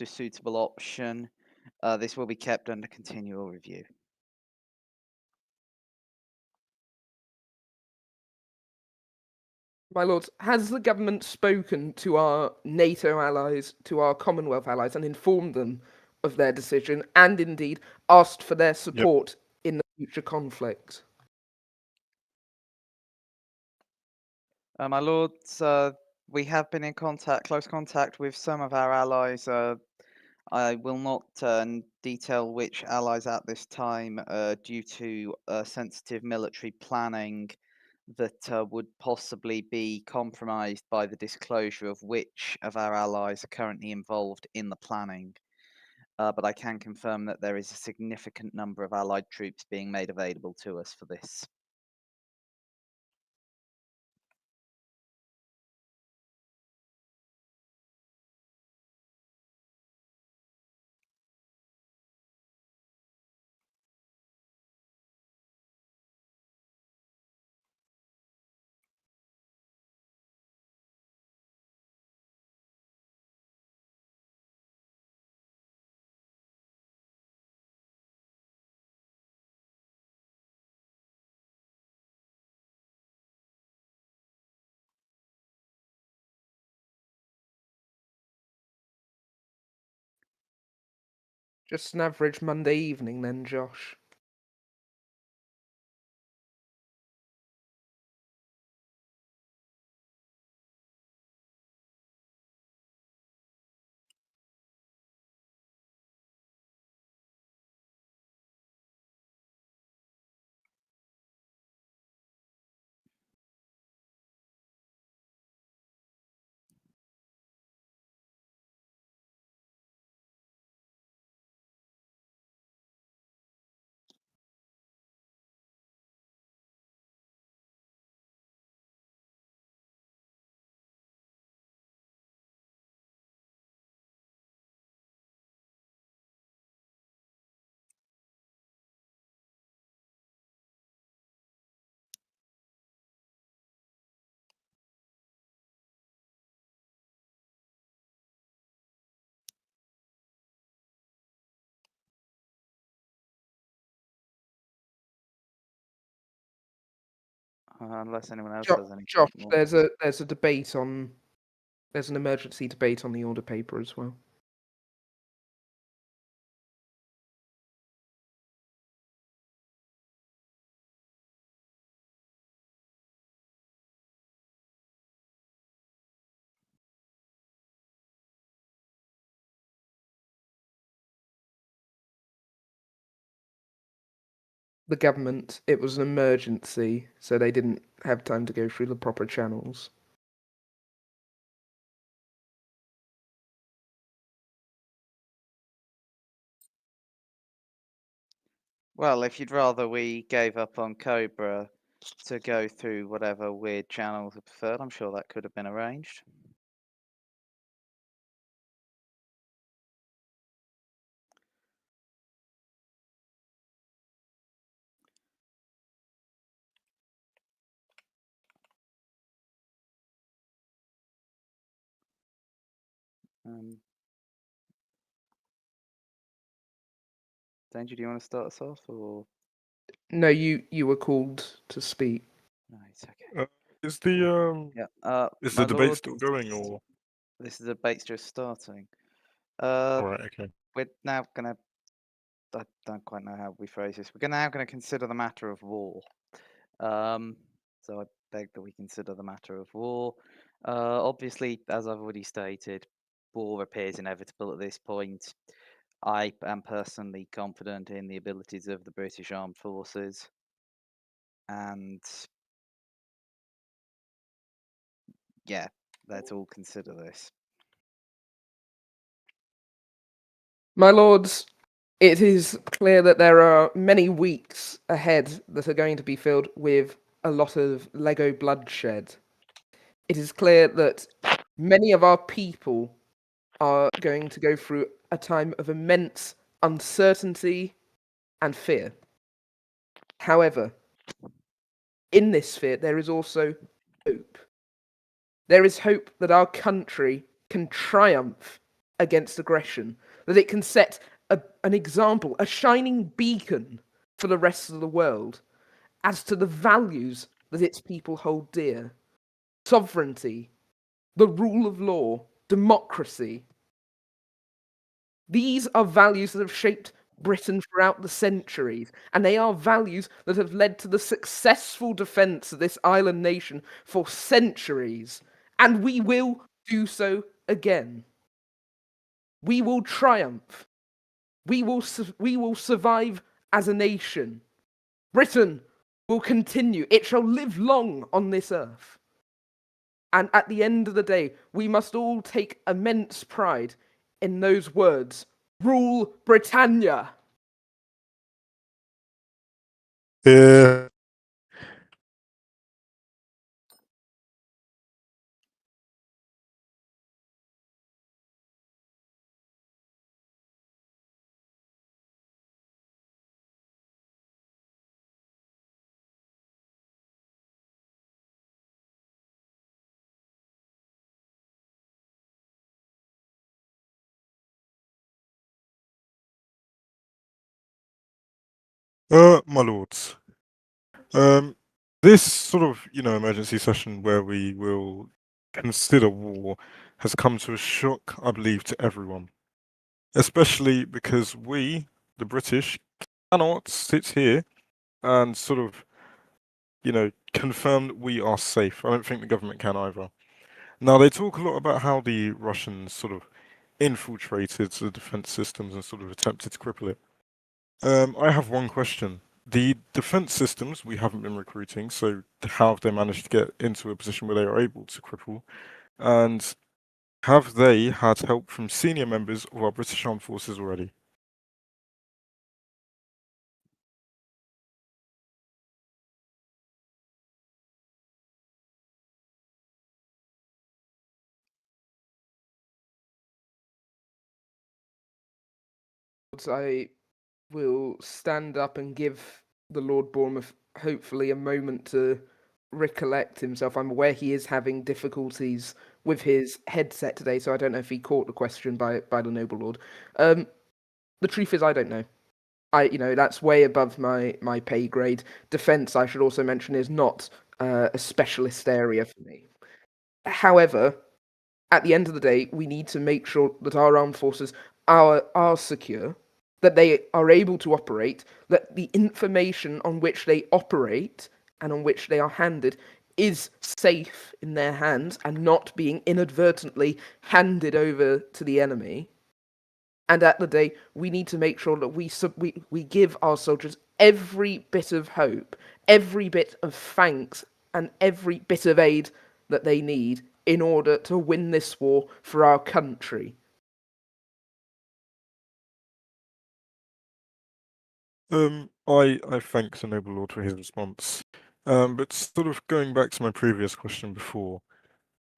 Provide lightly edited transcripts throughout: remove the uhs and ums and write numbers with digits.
a suitable option. This will be kept under continual review. My lords, has the government spoken to our NATO allies, to our Commonwealth allies, and informed them of their decision, and indeed asked for their support in the future conflict? My lords, we have been in close contact with some of our allies. I will not detail which allies at this time, due to sensitive military planning that would possibly be compromised by the disclosure of which of our allies are currently involved in the planning. But I can confirm that there is a significant number of allied troops being made available to us for this. Just an average Monday evening then, Josh. Unless anyone else has anything Josh, more. there's a debate on. There's an emergency debate on the order paper as well. The government, it was an emergency, so they didn't have time to go through the proper channels. Well, if you'd rather we gave up on Cobra to go through whatever weird channels are preferred, I'm sure that could have been arranged. Danger, do you want to start us off, or? No, you were called to speak. No, it's okay. Is the Yeah. is My the debate lord, still going, or? this is the debate's just starting. Alright, okay. We're now gonna. I don't quite know how we phrase this. We're now gonna consider the matter of war. So I beg that we consider the matter of war. Obviously, as I've already stated, war appears inevitable at this point. I am personally confident in the abilities of the British Armed Forces, and yeah, let's all consider this. My lords, it is clear that there are many weeks ahead that are going to be filled with a lot of Lego bloodshed. It is clear that many of our people are going to go through a time of immense uncertainty and fear. However, in this fear, there is also hope. There is hope that our country can triumph against aggression, that it can set an example, a shining beacon for the rest of the world as to the values that its people hold dear: sovereignty, the rule of law, democracy. These are values that have shaped Britain throughout the centuries, and they are values that have led to the successful defence of this island nation for centuries, and we will do so again. We will triumph. We will survive as a nation. Britain will continue. It shall live long on this earth. And at the end of the day, we must all take immense pride in those words: Rule Britannia! Yeah. My lords, this sort of, emergency session where we will consider war has come to a shock, I believe, to everyone. Especially because we, the British, cannot sit here and sort of, confirm that we are safe. I don't think the government can either. Now, they talk a lot about how the Russians sort of infiltrated the defense systems and sort of attempted to cripple it. I have one question. The defense systems we haven't been recruiting, so how have they managed to get into a position where they are able to cripple? And have they had help from senior members of our British Armed Forces already? I will stand up and give the Lord Bournemouth hopefully a moment to recollect himself. I'm aware he is having difficulties with his headset today, so I don't know if he caught the question by the noble lord. The truth is, I don't know. That's way above my pay grade. Defense, I should also mention, is not a specialist area for me. However, at the end of the day, we need to make sure that our armed forces are secure, that they are able to operate, that the information on which they operate and on which they are handed is safe in their hands and not being inadvertently handed over to the enemy. And at the day, we need to make sure that we give our soldiers every bit of hope, every bit of thanks, and every bit of aid that they need in order to win this war for our country. I thank the noble lord for his response. But sort of going back to my previous question before,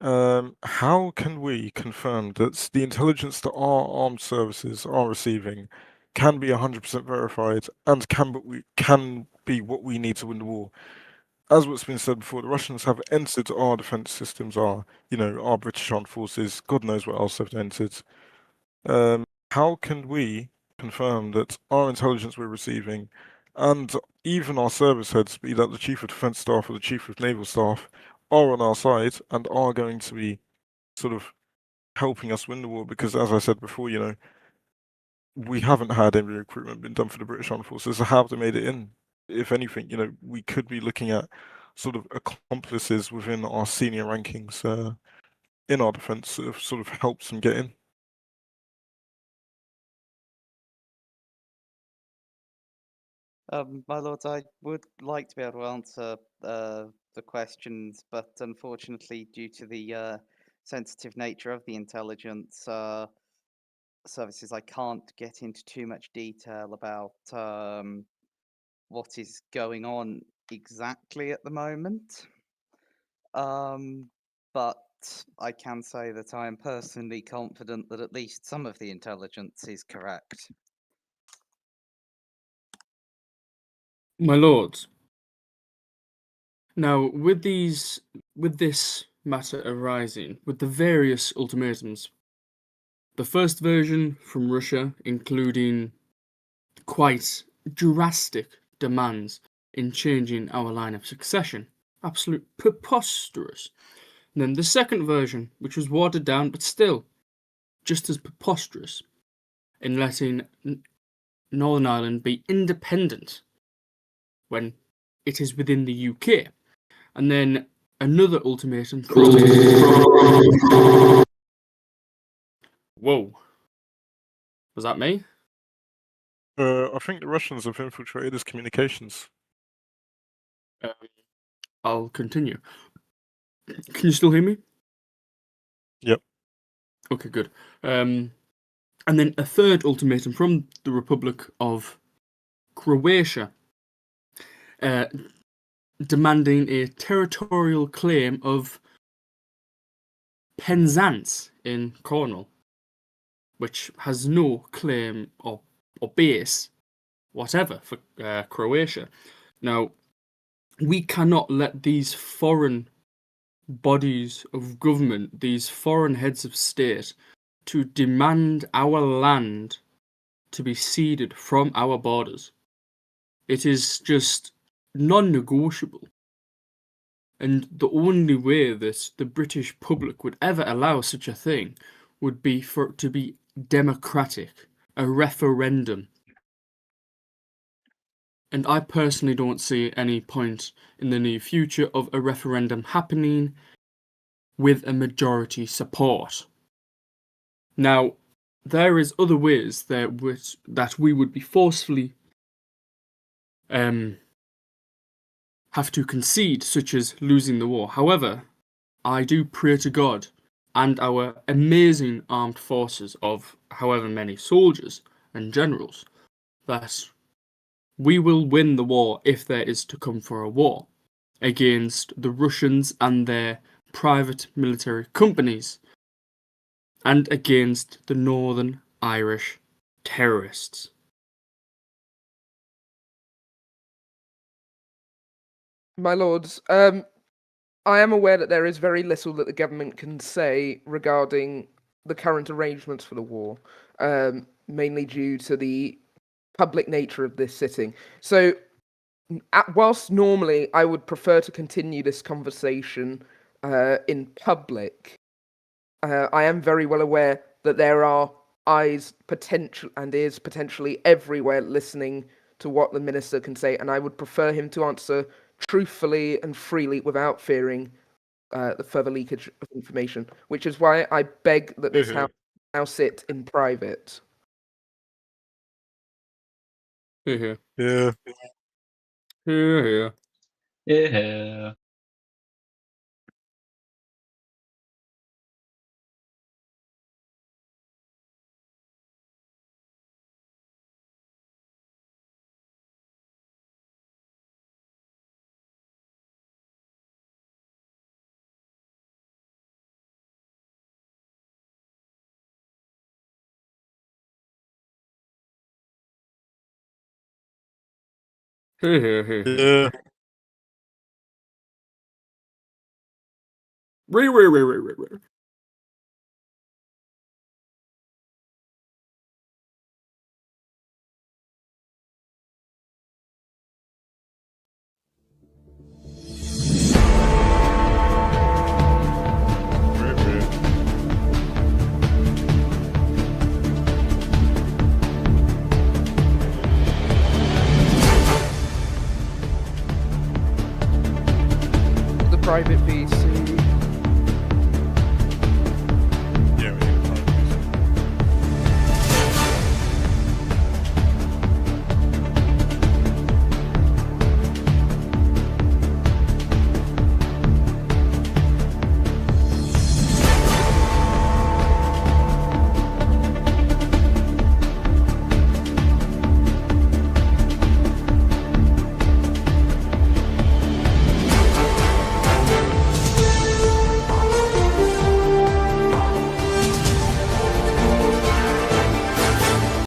how can we confirm that the intelligence that our armed services are receiving can be 100% verified and can be what we need to win the war? As what's been said before, the Russians have entered our defense systems, our British Armed Forces, God knows what else they've entered. How can we confirm that our intelligence we're receiving and even our service heads, be that the Chief of Defence Staff or the Chief of Naval Staff, are on our side and are going to be sort of helping us win the war? Because as I said before, we haven't had any recruitment been done for the British Armed Forces, so how have they made it in? If anything, we could be looking at sort of accomplices within our senior rankings in our defence that have sort of helped them get in. My lords, I would like to be able to answer the questions, but unfortunately, due to the sensitive nature of the intelligence services, I can't get into too much detail about what is going on exactly at the moment. But I can say that I am personally confident that at least some of the intelligence is correct. My lords, now with this matter arising, with the various ultimatums The first version from Russia, including quite drastic demands in changing our line of succession. Absolute preposterous. And then the second version, which was watered down but still just as preposterous, in letting Northern Ireland be independent when it is within the UK. And then another ultimatum from... Whoa. Was that me? I think the Russians have infiltrated his communications. I'll continue. Can you still hear me? Yep. Okay, good. And then a third ultimatum from the Republic of Croatia, demanding a territorial claim of Penzance in Cornwall, which has no claim or base whatever for Croatia. Now, we cannot let these foreign bodies of government, these foreign heads of state, to demand our land to be ceded from our borders. It is just non-negotiable. And the only way that the British public would ever allow such a thing would be for it to be democratic, a referendum. And I personally don't see any point in the near future of a referendum happening with a majority support. Now, there is other ways that we would be forcefully have to concede, such as losing the war. However, I do pray to God and our amazing armed forces of however many soldiers and generals that we will win the war if there is to come for a war against the Russians and their private military companies and against the Northern Irish terrorists. My lords, I am aware that there is very little that the government can say regarding the current arrangements for the war, mainly due to the public nature of this sitting. So, whilst normally I would prefer to continue this conversation in public, I am very well aware that there are eyes and ears potentially everywhere listening to what the minister can say, and I would prefer him to answer truthfully and freely without fearing the further leakage of information, which is why I beg that this house now sit in private. Here, Yeah. here. Yeah. Here. Yeah. Re.